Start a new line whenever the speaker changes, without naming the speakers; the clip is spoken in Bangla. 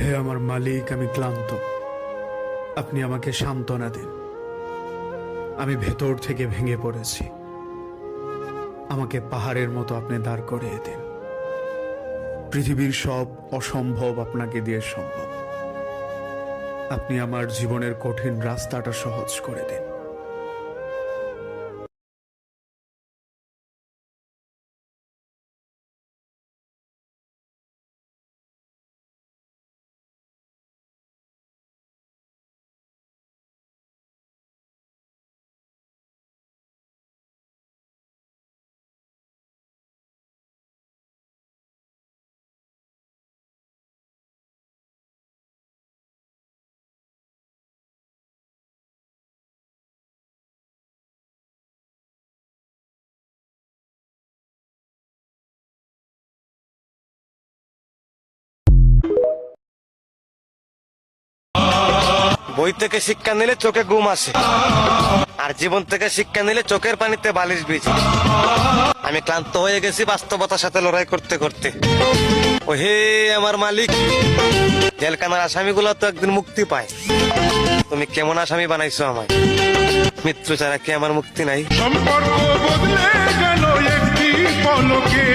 হে আমার মালিক, আমি ক্লান্ত। আপনি আমাকে সান্ত্বনা দিন। আমি ভেতর থেকে ভেঙে পড়েছি। আমাকে পাহাড়ের মতো আপনি দাঁড় করিয়ে দিন। পৃথিবীর সব অসম্ভব আপনাকে দিয়ে সম্ভব। আপনি আমার জীবনের কঠিন রাস্তাটা সহজ করে দিন।
বই থেকে শিক্ষা নিলে চোখে ঘুম আসে, আর জীবন থেকে শিক্ষা নিলে চোখের পানিতে বালিশ ভিজে। আমি ক্লান্ত হয়ে গেছি বাস্তবতার সাথে লড়াই করতে করতে। ও হে আমার মালিক, জেলখানার আসামিগুলো তো একদিন মুক্তি পায়। তুমি কেমন আসামি বানাইছো আমায়? মৃত্যু ছাড়া কি আমার মুক্তি নাই?
সম্পর্ক বদলে গেল একটি পলকে।